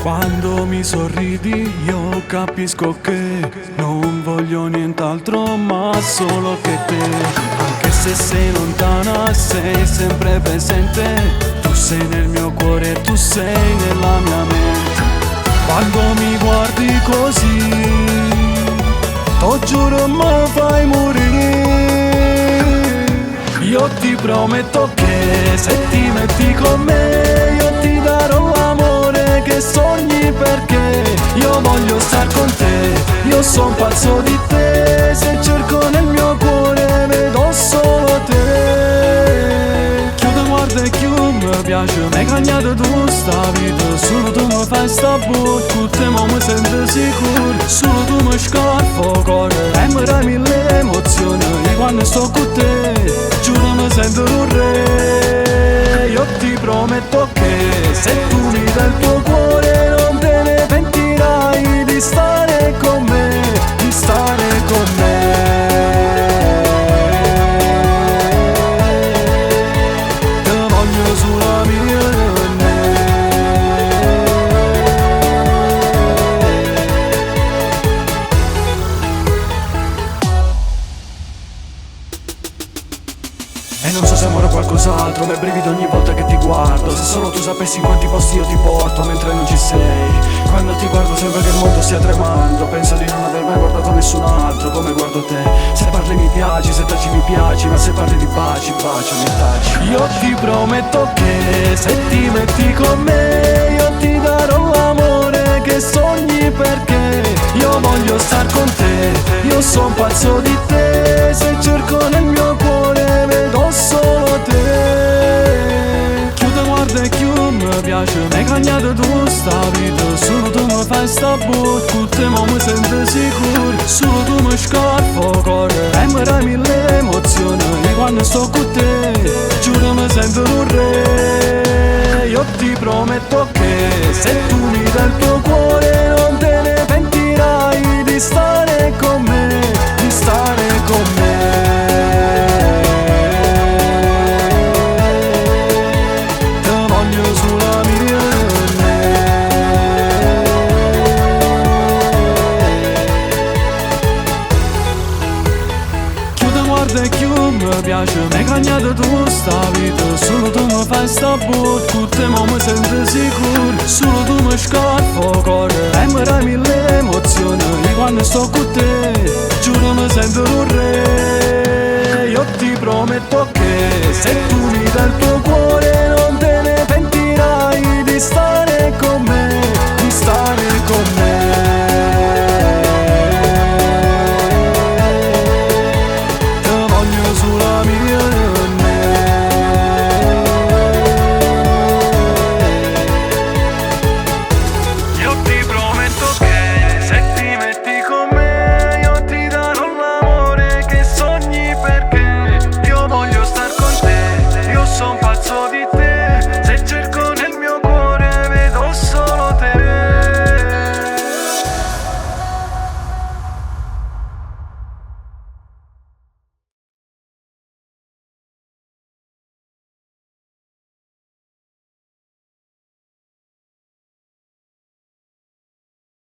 Quando mi sorridi io capisco che non voglio nient'altro ma solo che te. Anche se sei lontana sei sempre presente. Tu sei nel mio cuore, tu sei nella mia mente. Quando mi guardi così, t'ho giuro mi fai morire. Io ti prometto che se ti metti con me io ti darò l'amore che sogni, perché io voglio star con te. Io son pazzo di te, se cerco nel mio cuore vedo solo te. Chiudo, guarda e chiudo, mi piace, mi hai cagnato tu sta vita. Solo tu mi fai sta botta, con te ma mi sento sicuro. Solo tu mi scarfo cuore e mi dai mille emozioni. Io quando sto con te giuro mi sento un re. Io ti prometto che se tu mi dai il tuo cuore non te ne pentirai di stare con me, di stare con me. Te voglio sulla mia e non so se amore o qualcos'altro, mi brivido ogni volta che ti guardo. Se solo tu sapessi in quanti posti io ti porto mentre non ci sei. Quando ti guardo sembra che il mondo stia tremando. Penso di non aver mai guardato nessun altro come guardo te. Se parli mi piaci, se taci mi piaci, ma se parli di baci, baciami e taci. Io ti prometto che se ti metti con me io ti darò l'amore che sogni, perché io voglio star con te. Io son pazzo di te, se cerco nel mio cuore vedo solo te. Chiudo, guarda e chiudo, mi piace, mi hai cagnato tu sta vita. Solo tu mi fai sta botta, con te ma mi sento sicuro. Solo tu mi scarfo cuore e mi dai mille emozioni. Io quando sto con te giuro mi sento un re. Io ti prometto che se tu mi dai il tuo cuore non te ne pentirai di stare con me, di stare con me. Guarda e chiudo, mi piace, mi hai cagnato tu sta vita. Solo tu mi fai sta botta, con te ma mi sento sicuro. Solo tu mi scarfo cuore e mi dai mille emozioni. Io quando sto con te giuro mi sento un re. Io ti prometto che se tu mi dai il tuo cuore non te ne pentirai di stare con